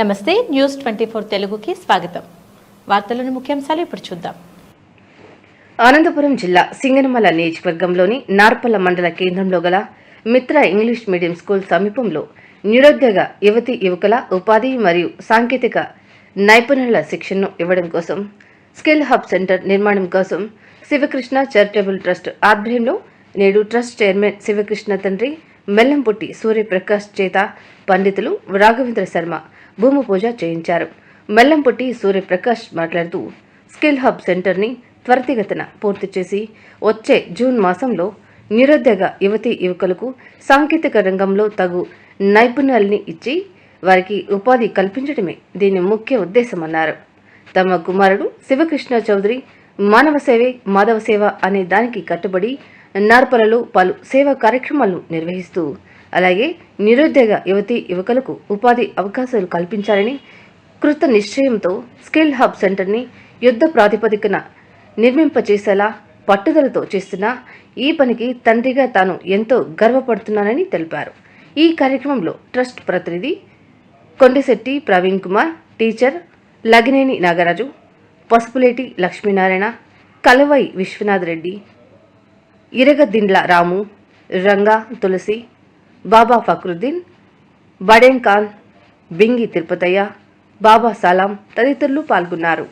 నమస్తే న్యూస్ 24 తెలుగుకి స్వాగతం. వార్తలను ముఖ్యాంశాలు ఇప్పుడు చూద్దాం. అనంతపురం జిల్లా సింగనమల నియోజకవర్గంలోని నార్పల్ల మండల కేంద్రంలో గల మిత్ర ఇంగ్లీష్ మీడియం స్కూల్ సమీపంలో నిరుద్యోగ యువతీ యువకుల ఉపాధి మరియు సాంకేతిక నైపుణ్యాల శిక్షణను ఇవ్వడం కోసం స్కిల్ హబ్ సెంటర్ నిర్మాణం కోసం శివకృష్ణ చారిటబుల్ ట్రస్ట్ ఆధ్వర్యంలో నేడు ట్రస్ట్ చైర్మన్ శివకృష్ణ తండ్రి మెల్లంపుట్టి సూర్యప్రకాష్ చేత పండితులు రాఘవేంద్ర శర్మ భూమి పూజ చేయించారు. మెల్లంపుట్టి సూర్యప్రకాష్ మాట్లాడుతూ స్కిల్ హబ్ సెంటర్ని త్వరితగతిన పూర్తి చేసి వచ్చే జూన్ మాసంలో నిరుద్యోగ యువతీ యువకులకు సాంకేతిక రంగంలో తగు నైపుణ్యాలని ఇచ్చి వారికి ఉపాధి కల్పించడమే దీని ముఖ్య ఉద్దేశమన్నారు. తమ కుమారుడు శివకృష్ణ చౌదరి మానవ సేవే మాధవ సేవ అనే దానికి కట్టుబడి నార్పలలో పలు సేవా కార్యక్రమాలను నిర్వహిస్తూ అలాగే నిరుద్యోగ యువతీ యువకులకు ఉపాధి అవకాశాలు కల్పించాలని కృత నిశ్చయంతో స్కిల్ హబ్ సెంటర్ని యుద్ధ ప్రాతిపదికన నిర్మింపచేసేలా పట్టుదలతో చేస్తున్న ఈ పనికి తండ్రిగా తాను ఎంతో గర్వపడుతున్నానని తెలిపారు. ఈ కార్యక్రమంలో ట్రస్ట్ ప్రతినిధి కొండశెట్టి ప్రవీణ్ కుమార్, టీచర్ లగినేని నాగరాజు, పసుపులేటి లక్ష్మీనారాయణ, కలవై విశ్వనాథ్ రెడ్డి, ఇరగదిండ్ల రాము, రంగా తులసి, బాబా ఫక్రుద్దీన్, బడేన్ ఖాన్, బింగి తిరుపతయ్య, బాబా సలాం తదితరులు పాల్గొన్నారు.